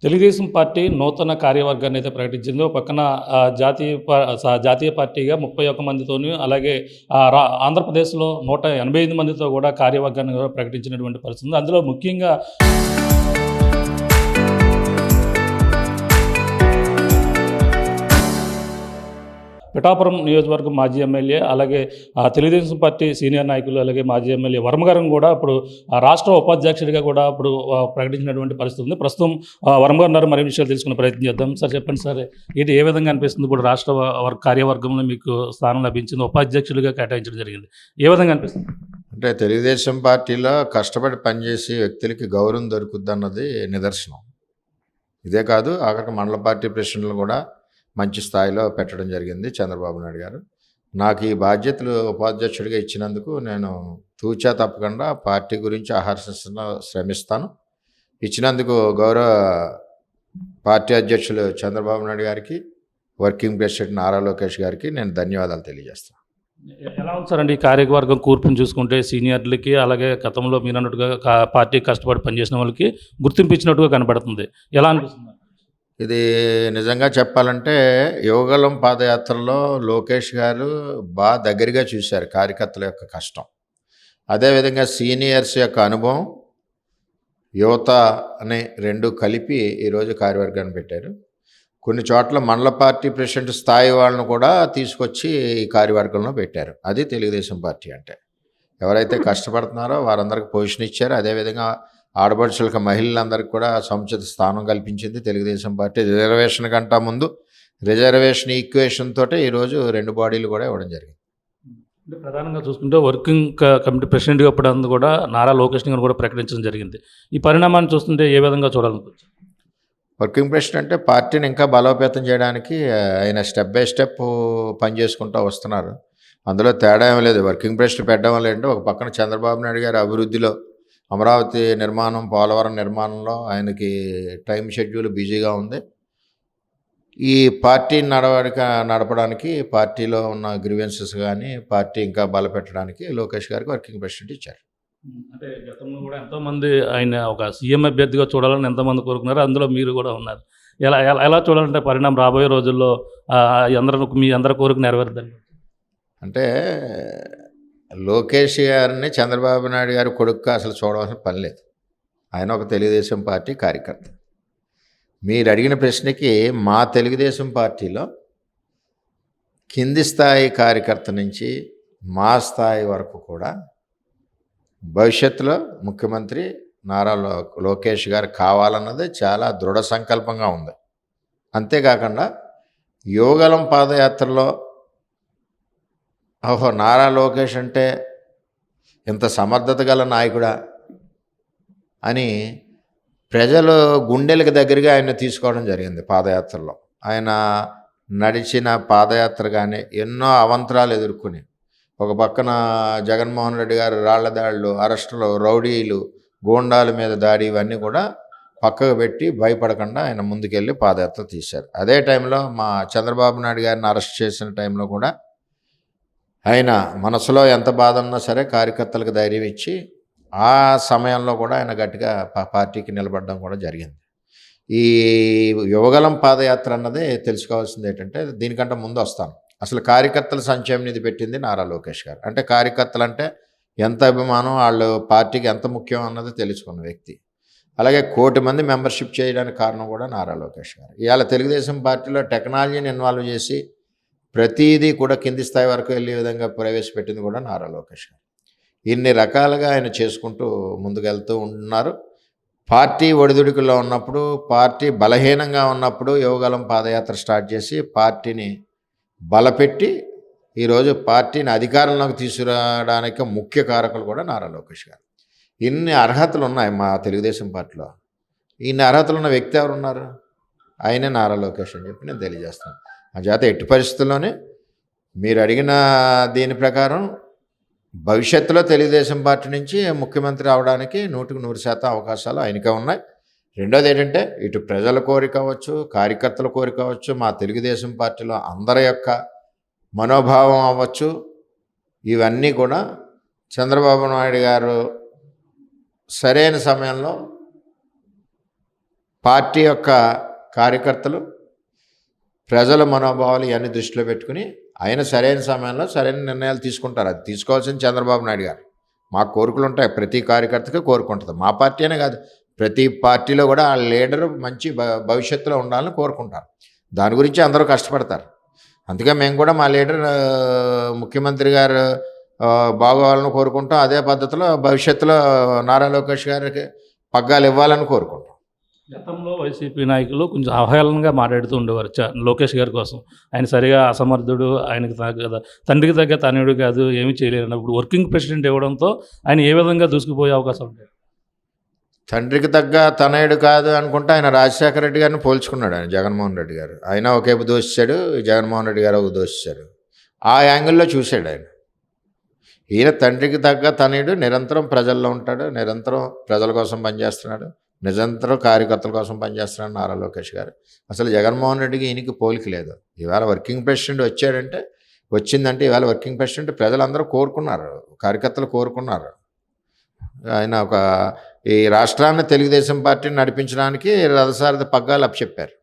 Telugu Desam party నూతన కార్యవర్గాన్ని అయితే ప్రకటించింది. ఓ పక్కన జాతీయ పార్టీగా 31 మందితోని అలాగే ఆంధ్రప్రదేశ్‌లో 185 మందితో కూడా కార్యవర్గాన్ని కూడా ప్రకటించినటువంటి పరిస్థితి ఉంది. అందులో ముఖ్యంగా పిఠాపురం నియోజకవర్గం మాజీ ఎమ్మెల్యే అలాగే తెలుగుదేశం పార్టీ సీనియర్ నాయకులు అలాగే మాజీ ఎమ్మెల్యే వర్మగారం కూడా ఇప్పుడు రాష్ట్ర ఉపాధ్యక్షుడిగా కూడా ఇప్పుడు ప్రకటించినటువంటి పరిస్థితి ఉంది. ప్రస్తుతం వర్మగారు మరిన్ని విషయాలు తెలుసుకునే ప్రయత్నం చేద్దాం. సార్ చెప్పండి సార్, ఇది ఏ విధంగా అనిపిస్తుంది? ఇప్పుడు రాష్ట్ర కార్యవర్గంలో మీకు స్థానం లభించింది, ఉపాధ్యక్షుడిగా కేటాయించడం జరిగింది, ఏ విధంగా అనిపిస్తుంది? అంటే తెలుగుదేశం పార్టీలో కష్టపడి పనిచేసే వ్యక్తులకి గౌరవం దొరుకుద్ది అన్నది నిదర్శనం. ఇదే కాదు, ఆఖరికి మండల పార్టీ ప్రెసిడెంట్లు కూడా మంచి స్థాయిలో పెట్టడం జరిగింది చంద్రబాబు నాయుడు గారు. నాకు ఈ బాధ్యతలు ఉపాధ్యక్షుడిగా ఇచ్చినందుకు నేను తూచా తప్పకుండా పార్టీ గురించి అహర్నిశలు శ్రమిస్తాను. ఇచ్చినందుకు గౌరవ పార్టీ అధ్యక్షులు చంద్రబాబు నాయుడు గారికి, వర్కింగ్ ప్రెసిడెంట్ నారా లోకేష్ గారికి నేను ధన్యవాదాలు తెలియజేస్తాను. ఎలా ఉంది సార్ అండి ఈ కార్యవర్గం కూర్పుని చూసుకుంటే? సీనియర్లకి అలాగే గతంలో మీరు అన్నట్టుగా పార్టీ కష్టపడి పనిచేసిన వాళ్ళకి గుర్తింపు ఇచ్చినట్టుగా కనబడుతుంది. ఎలా అనిపిస్తుంది? ఇది నిజంగా చెప్పాలంటే యువగలం పాదయాత్రలో లోకేష్ గారు బాగా దగ్గరగా చూశారు కార్యకర్తల యొక్క కష్టం. అదేవిధంగా సీనియర్స్ యొక్క అనుభవం, యువత అనే రెండు కలిపి ఈరోజు కార్యవర్గాన్ని పెట్టారు. కొన్ని చోట్ల మండల పార్టీ ప్రెసిడెంట్ స్థాయి వాళ్ళను కూడా తీసుకొచ్చి ఈ కార్యవర్గంలో పెట్టారు. అది తెలుగుదేశం పార్టీ అంటే. ఎవరైతే కష్టపడుతున్నారో వారందరికీ పొజిషన్ ఇచ్చారు. అదేవిధంగా ఆడపడుచులకు, మహిళలందరికీ కూడా సముచిత స్థానం కల్పించింది తెలుగుదేశం పార్టీ. రిజర్వేషన్ కంటా ముందు రిజర్వేషన్ ఈక్వేషన్ తోటే ఈరోజు 2 బాడీలు కూడా ఇవ్వడం జరిగింది. అంటే ప్రధానంగా చూసుకుంటే వర్కింగ్ కమిటీ ప్రెసిడెంట్గా ఇప్పుడు కూడా నారా లోకేష్ గారు కూడా ప్రకటించడం జరిగింది. ఈ పరిణామాన్ని చూస్తుంటే ఏ విధంగా చూడాలనుకోవచ్చు? వర్కింగ్ ప్రెసిడెంట్ అంటే పార్టీని ఇంకా బలోపేతం చేయడానికి ఆయన స్టెప్ బై స్టెప్ పనిచేసుకుంటూ వస్తున్నారు. అందులో తేడా ఏం లేదు. వర్కింగ్ ప్రెసిడెంట్ పెట్టడం వల్ల ఏంటంటే ఒక పక్కన చంద్రబాబు నాయుడు గారి అభివృద్ధిలో, అమరావతి నిర్మాణం, పోలవరం నిర్మాణంలో ఆయనకి టైం షెడ్యూల్ బిజీగా ఉంది. ఈ పార్టీ నడపడానికి పార్టీలో ఉన్న గ్రీవెన్సెస్ కానీ పార్టీ ఇంకా బలపెట్టడానికి లోకేష్ గారికి వర్కింగ్ ప్రెసిడెంట్ ఇచ్చారు. అంటే గతంలో కూడా ఎంతోమంది ఆయన ఒక సీఎం అభ్యర్థిగా చూడాలని ఎంతోమంది కోరుకున్నారు, అందులో మీరు కూడా ఉన్నారు. ఎలా ఎలా ఎలా చూడాలంటే పరిణామం రాబోయే రోజుల్లో మీ అందరి కోరిక నెరవేరుద్దండి? అంటే లోకేష్ గారిని చంద్రబాబు నాయుడు గారి కొడుకుగా అసలు చూడవలసిన పని లేదు. ఆయన ఒక తెలుగుదేశం పార్టీ కార్యకర్త. మీరు అడిగిన ప్రశ్నకి మా తెలుగుదేశం పార్టీలో కింది స్థాయి కార్యకర్త నుంచి మా స్థాయి వరకు కూడా భవిష్యత్తులో ముఖ్యమంత్రి నారా లోకేష్ గారు కావాలన్నది చాలా దృఢ సంకల్పంగా ఉంది. అంతేకాకుండా యువగలం పాదయాత్రలో ఓహో నారా లోకేష్ అంటే ఇంత సమర్థత గల నాయకుడా అని ప్రజలు గుండెలకు దగ్గరగా ఆయన తీసుకోవడం జరిగింది. పాదయాత్రలో ఆయన నడిచిన పాదయాత్ర కానీ ఎన్నో అవంతరాలు ఎదుర్కొని, ఒక పక్కన జగన్మోహన్ రెడ్డి గారు రాళ్ల దాడులు, అరెస్టులు, రౌడీలు, గూండాల మీద దాడి, ఇవన్నీ కూడా పక్కకు పెట్టి భయపడకుండా ఆయన ముందుకెళ్ళి పాదయాత్ర తీశారు. అదే టైంలో మా చంద్రబాబు నాయుడు గారిని అరెస్ట్ చేసిన టైంలో కూడా ఆయన మనసులో ఎంత బాధ ఉన్నా సరే కార్యకర్తలకు ధైర్యం ఇచ్చి ఆ సమయంలో కూడా ఆయన గట్టిగా పార్టీకి నిలబడడం కూడా జరిగింది. ఈ యువగలం పాదయాత్ర అన్నది తెలుసుకోవాల్సింది ఏంటంటే, దీనికంటే ముందు వస్తాను. అసలు కార్యకర్తల సంక్షేమ నిధి పెట్టింది నారా లోకేష్ గారు. అంటే కార్యకర్తలు అంటే ఎంత అభిమానం, వాళ్ళు పార్టీకి ఎంత ముఖ్యం అన్నది తెలుసుకున్న వ్యక్తి. అలాగే 1 కోటి మంది మెంబర్షిప్ చేయడానికి కారణం కూడా నారా లోకేష్ గారు. ఇవాళ తెలుగుదేశం పార్టీలో టెక్నాలజీని ఇన్వాల్వ్ చేసి ప్రతిదీ కూడా కింది స్థాయి వరకు వెళ్ళే విధంగా ప్రవేశపెట్టింది కూడా నారా లోకేష్ గారు. ఇన్ని రకాలుగా ఆయన చేసుకుంటూ ముందుకెళ్తూ ఉన్నారు. పార్టీ ఒడిదుడుకుల్లో ఉన్నప్పుడు, పార్టీ బలహీనంగా ఉన్నప్పుడు యువగలం పాదయాత్ర స్టార్ట్ చేసి పార్టీని బలపెట్టి ఈరోజు పార్టీని అధికారంలోకి తీసుకురావడానికి ముఖ్య కారకులు కూడా నారా లోకేష్ గారు. ఇన్ని అర్హతలు ఉన్నాయి మా తెలుగుదేశం పార్టీలో. ఇన్ని అర్హతలు ఉన్న వ్యక్తి ఎవరున్నారు? ఆయనే నారా లోకేష్ అని చెప్పి నేను తెలియజేస్తాను. ఆ చేత ఎట్టి పరిస్థితుల్లోనే మీరు అడిగిన దీని ప్రకారం భవిష్యత్తులో తెలుగుదేశం పార్టీ నుంచి ముఖ్యమంత్రి అవడానికి 100% అవకాశాలు ఆయనకే ఉన్నాయి. రెండోది ఏంటంటే, ఇటు ప్రజల కోరిక అవ్వచ్చు, కార్యకర్తల కోరిక అవ్వచ్చు, మా తెలుగుదేశం పార్టీలో అందరి యొక్క మనోభావం అవ్వచ్చు, ఇవన్నీ కూడా చంద్రబాబు నాయుడు గారు సరైన సమయంలో పార్టీ యొక్క కార్యకర్తలు ప్రజల మనోభావాలు ఇవన్నీ దృష్టిలో పెట్టుకుని ఆయన సరైన సమయంలో సరైన నిర్ణయాలు తీసుకుంటారు. అది తీసుకోవాల్సిన చంద్రబాబు నాయుడు గారు. మాకు కోరికలు ఉంటాయి, ప్రతి కార్యకర్తకి కోరుకుంటుంది. మా పార్టీ అనే కాదు, ప్రతి పార్టీలో కూడా ఆ లీడర్ మంచి భవిష్యత్తులో ఉండాలని కోరుకుంటారు. దాని గురించి అందరూ కష్టపడతారు. అందుకే మేము కూడా మా లీడర్ ముఖ్యమంత్రి గారు బాగోవాలని కోరుకుంటాం. అదే పద్ధతిలో భవిష్యత్తులో నారా లోకేష్ గారికి పగ్గాలు ఇవ్వాలని కోరుకుంటాం. గతంలో వైసీపీ నాయకులు కొంచెం అవహేళనగా మాట్లాడుతూ ఉండేవారు లోకేష్ గారి కోసం. ఆయన సరిగా అసమర్థుడు, ఆయనకి తండ్రికి తగ్గ తనయుడు కాదు, ఏమీ చేయలేరు అన్నప్పుడు వర్కింగ్ ప్రెసిడెంట్ ఇవ్వడంతో ఆయన ఏ విధంగా దూసుకుపోయే అవకాశం ఉంటాయి? తండ్రికి తగ్గ తనయుడు కాదు అనుకుంటే ఆయన రాజశేఖర రెడ్డి గారిని పోల్చుకున్నాడు. ఆయన జగన్మోహన్ రెడ్డి గారు, ఆయన ఒకేపు దోషించాడు, జగన్మోహన్ రెడ్డి గారు ఒక దోషించాడు. ఆ యాంగిల్లో చూశాడు ఆయన. ఈయన తండ్రికి తగ్గ తనయుడు, నిరంతరం ప్రజల్లో ఉంటాడు, నిరంతరం ప్రజల కోసం పనిచేస్తున్నాడు, నిరంతరం కార్యకర్తల కోసం పనిచేస్తున్నాడు నారా లోకేష్ గారు. అసలు జగన్మోహన్ రెడ్డికి ఈయనకి పోలిక లేదు. ఇవాళ వర్కింగ్ ప్రెసిడెంట్ వచ్చిందంటే ఇవాళ వర్కింగ్ ప్రెసిడెంట్ ప్రజలందరూ కోరుకున్నారు, కార్యకర్తలు కోరుకున్నారు. ఆయన ఈ రాష్ట్రాన్ని తెలుగుదేశం పార్టీని నడిపించడానికి రథసారథి పగ్గాలు అప్పచెప్పారు.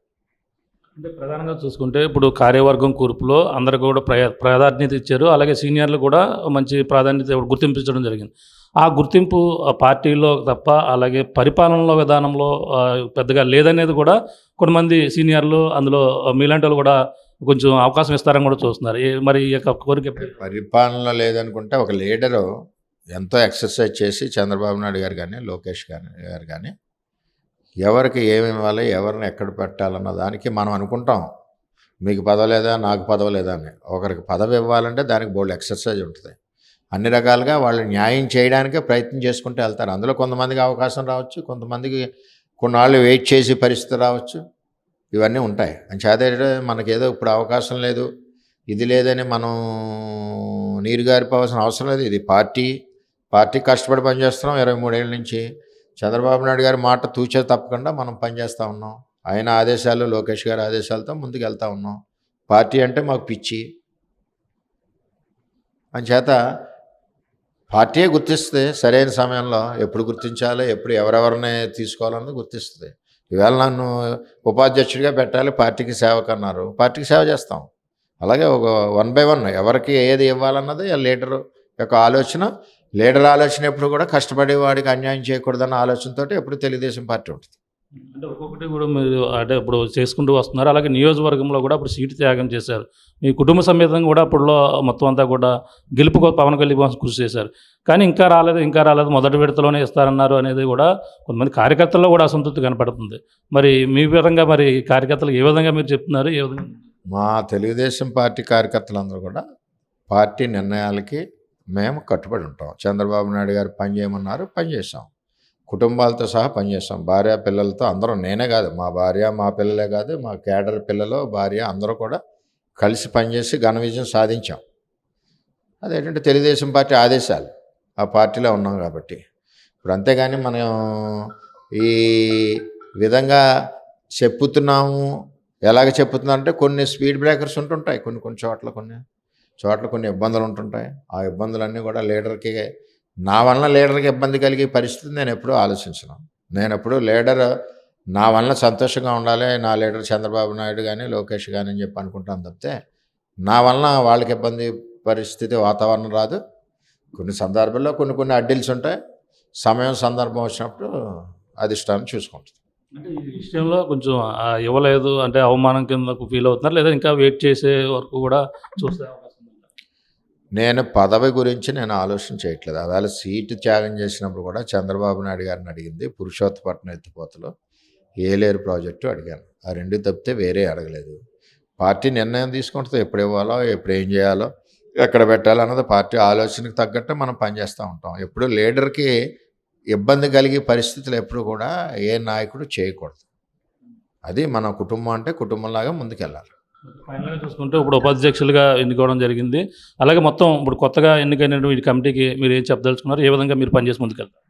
అంటే ప్రధానంగా చూసుకుంటే ఇప్పుడు కార్యవర్గం కూర్పులో అందరు కూడా ప్రాధాన్యత ఇచ్చారు. అలాగే సీనియర్లు కూడా మంచి ప్రాధాన్యత గుర్తింపించడం జరిగింది. ఆ గుర్తింపు పార్టీలో తప్ప అలాగే పరిపాలనలో విధానంలో పెద్దగా లేదనేది కూడా కొంతమంది సీనియర్లు, అందులో మీలాంటి వాళ్ళు కూడా కొంచెం అవకాశం ఇస్తారని కూడా చూస్తున్నారు. మరి ఈ యొక్క కోరిక పరిపాలనలో లేదనుకుంటే ఒక లీడరు ఎంతో ఎక్సర్సైజ్ చేసి చంద్రబాబు నాయుడు గారు కానీ లోకేష్ గారు కానీ ఎవరికి ఏమి ఇవ్వాలి, ఎవరిని ఎక్కడ పెట్టాలన్న దానికి మనం అనుకుంటాం, మీకు పదవి లేదా, నాకు పదవి లేదా అని. ఒకరికి పదవి ఇవ్వాలంటే దానికి బోల్డ్ ఎక్సర్సైజ్ ఉంటుంది. అన్ని రకాలుగా వాళ్ళు న్యాయం చేయడానికే ప్రయత్నం చేసుకుంటూ వెళ్తారు. అందులో కొంతమందికి అవకాశం రావచ్చు, కొంతమందికి కొన్నాళ్ళు వెయిట్ చేసే పరిస్థితి రావచ్చు. ఇవన్నీ ఉంటాయి. అంచేత మనకేదో ఇప్పుడు అవకాశం లేదు, ఇది లేదని మనం నీరు గారిపోవాల్సిన అవసరం లేదు. ఇది పార్టీ కష్టపడి పనిచేస్తున్నాం 23 ఏళ్ళ నుంచి. చంద్రబాబు నాయుడు గారి మాట తూచే తప్పకుండా మనం పనిచేస్తూ ఉన్నాం. ఆయన ఆదేశాలు, లోకేష్ గారి ఆదేశాలతో ముందుకు వెళ్తూ ఉన్నాం. పార్టీ అంటే మాకు పిచ్చి. అంచేత పార్టీయే గుర్తిస్తుంది సరైన సమయంలో, ఎప్పుడు గుర్తించాలో, ఎప్పుడు ఎవరెవరిని తీసుకోవాలన్నది గుర్తిస్తుంది. ఈవేళ నన్ను ఉపాధ్యక్షుడిగా పెట్టాలి, పార్టీకి సేవకు అన్నారు, పార్టీకి సేవ చేస్తాం. అలాగే ఒక 1 by 1 ఎవరికి ఏది ఇవ్వాలన్నది ఆ లీడర్ యొక్క ఆలోచన. లీడర్ ఆలోచన ఎప్పుడు కూడా కష్టపడే వాడికి అన్యాయం చేయకూడదన్న ఆలోచనతో ఎప్పుడు తెలుగుదేశం పార్టీ ఉంటుంది. అంటే ఒక్కొక్కటి కూడా మీరు అంటే ఇప్పుడు చేసుకుంటూ వస్తున్నారు. అలాగే నియోజకవర్గంలో కూడా ఇప్పుడు సీటు త్యాగం చేశారు. మీ కుటుంబ సమేతంగా కూడా అప్పుడులో మొత్తం అంతా కూడా గెలుపు పవన్ కళ్యాణ్ కృషి చేశారు. కానీ ఇంకా రాలేదు, మొదటి విడతలోనే ఇస్తారన్నారు అనేది కూడా కొంతమంది కార్యకర్తల్లో కూడా అసంతృప్తి కనపడుతుంది. మరి మీ విధంగా మరి కార్యకర్తలకు ఏ విధంగా మీరు చెప్తున్నారు? ఏ విధంగా? మా తెలుగుదేశం పార్టీ కార్యకర్తలందరూ కూడా పార్టీ నిర్ణయాలకి మేము కట్టుబడి ఉంటాం. చంద్రబాబు నాయుడు గారు పని చేయమన్నారు, పనిచేసాం. కుటుంబాలతో సహా పనిచేస్తాం. భార్య పిల్లలతో అందరం, నేనే కాదు, మా భార్య మా పిల్లలే కాదు, మా కేడర్ పిల్లలు భార్య అందరూ కూడా కలిసి పనిచేసి ఘన విజయం సాధించాం. అదేంటంటే తెలుగుదేశం పార్టీ ఆదేశాలు, ఆ పార్టీలో ఉన్నాం కాబట్టి. ఇప్పుడు అంతేగాని మనం ఈ విధంగా చెప్పుతున్నాము. ఎలాగ చెప్పుతున్నారంటే కొన్ని స్పీడ్ బ్రేకర్స్ ఉంటుంటాయి, కొన్ని చోట్ల కొన్ని ఇబ్బందులు ఉంటుంటాయి. ఆ ఇబ్బందులన్నీ కూడా లీడర్కి, నా వలన లీడర్కి ఇబ్బంది కలిగే పరిస్థితి నేను ఎప్పుడూ ఆలోచించను. నేను ఎప్పుడూ లీడర్ నా వలన సంతోషంగా ఉండాలి, నా లీడర్ చంద్రబాబు నాయుడు కానీ లోకేష్ కానీ అని చెప్పి అనుకుంటాను తప్పితే నా వలన వాళ్ళకి ఇబ్బంది పరిస్థితి వాతావరణం రాదు. కొన్ని సందర్భాల్లో కొన్ని అడ్డిల్స్ ఉంటాయి. సమయం సందర్భం వచ్చినప్పుడు అధిష్టానం చూసుకుంటుంది. అంటే ఈ విషయంలో కొంచెం ఇవ్వలేదు అంటే అవమానం కింద ఫీల్ అవుతున్నారు, లేదా ఇంకా వెయిట్ చేసే వరకు కూడా చూసే అవకాశం? నేను పదవి గురించి నేను ఆలోచన చేయట్లేదు. అవేళ సీటు త్యాగం చేసినప్పుడు కూడా చంద్రబాబు నాయుడు గారిని అడిగింది పురుషోత్తపట్నం ఎత్తిపోతలో ఏలేరు ప్రాజెక్టు అడిగాను. ఆ రెండు తప్పితే వేరే అడగలేదు. పార్టీ నిర్ణయం తీసుకుంటుంది, ఎప్పుడు ఇవ్వాలో, ఎప్పుడు ఏం చేయాలో, ఎక్కడ పెట్టాలో అన్నది పార్టీ ఆలోచనకు తగ్గట్టు మనం పనిచేస్తూ ఉంటాం. ఎప్పుడు లీడర్కి ఇబ్బంది కలిగే పరిస్థితులు ఎప్పుడు కూడా ఏ నాయకుడు చేయకూడదు. అది మన కుటుంబం అంటే కుటుంబంలాగా ముందుకెళ్ళాలి. ఫైనల్గా చూసుకుంటే ఇప్పుడు ఉపాధ్యక్షులుగా ఎన్నుకోవడం జరిగింది. అలాగే మొత్తం ఇప్పుడు కొత్తగా ఎన్నికైనటువంటి కమిటీకి మీరు ఏం చెప్పదలుచుకున్నారు? ఏ విధంగా మీరు పనిచేసి ముందుకెళ్తారు?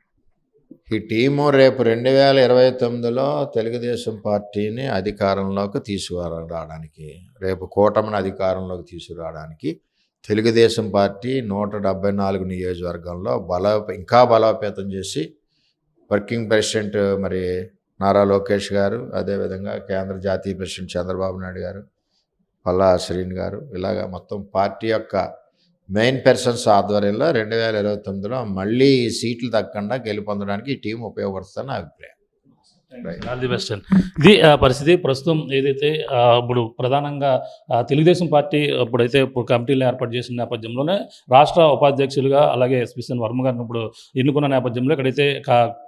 ఈ టీము రేపు 2029లో తెలుగుదేశం పార్టీని అధికారంలోకి తీసుకురావడానికి, రేపు కూటమిని అధికారంలోకి తీసుకురావడానికి తెలుగుదేశం పార్టీ 174 నియోజకవర్గంలో ఇంకా బలోపేతం చేసి వర్కింగ్ ప్రెసిడెంట్ మరి నారా లోకేష్ గారు, అదేవిధంగా కేంద్ర జాతీయ ప్రెసిడెంట్ చంద్రబాబు నాయుడు గారు, పల్లా శ్రీని గారు, ఇలాగా మొత్తం పార్టీ యొక్క మెయిన్ పర్సన్స్ ఆధ్వర్యంలో 2029లో మళ్ళీ సీట్లు తగ్గకుండా గెలుపొందడానికి ఈ టీం ఉపయోగపడుతుందని నా అభిప్రాయం. ఆల్ ది బెస్ట్ అండి. ఇది పరిస్థితి ప్రస్తుతం ఏదైతే ఇప్పుడు ప్రధానంగా తెలుగుదేశం పార్టీ ఇప్పుడు కమిటీలు ఏర్పాటు చేసిన నేపథ్యంలోనే రాష్ట్ర ఉపాధ్యక్షులుగా అలాగే ఎస్పీసీఎన్ వర్మ గారిని ఇప్పుడు ఎన్నుకున్న నేపథ్యంలో ఇక్కడైతే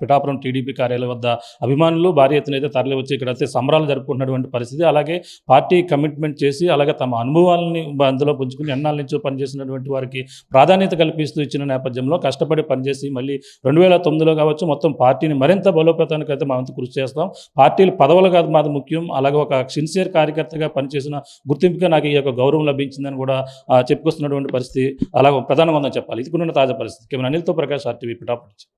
పిఠాపురం టీడీపీ కార్యాలయం వద్ద అభిమానులు భారీ ఎత్తున అయితే తరలి వచ్చి ఇక్కడైతే సంబరాలు జరుపుకుంటున్నటువంటి పరిస్థితి. అలాగే పార్టీ కమిట్మెంట్ చేసి అలాగే తమ అనుభవాలని అందులో పుంజుకుని ఎన్నాళ్ళ నుంచో పనిచేసినటువంటి వారికి ప్రాధాన్యత కల్పిస్తూ ఇచ్చిన నేపథ్యంలో కష్టపడి పనిచేసి మళ్ళీ 2009లో కావచ్చు మొత్తం పార్టీని మరింత బలోపేతానికి అయితే మా వంతు కృషి చేస్తాం. పార్టీలు పదవులు కాదు మాది ముఖ్యం, అలాగే ఒక సిన్సియర్ కార్యకర్తగా పనిచేసిన గుర్తింపుగా నాకు ఈ యొక్క గౌరవం లభించిందని కూడా చెప్పుకొస్తున్నటువంటి పరిస్థితి అలాగే ప్రధానంగా ఉందని చెప్పాలి. ఇది కూడా తాజా పరిస్థితి. కేవలం అనిల్తో ప్రకాష్ RTV పిఠాపురం.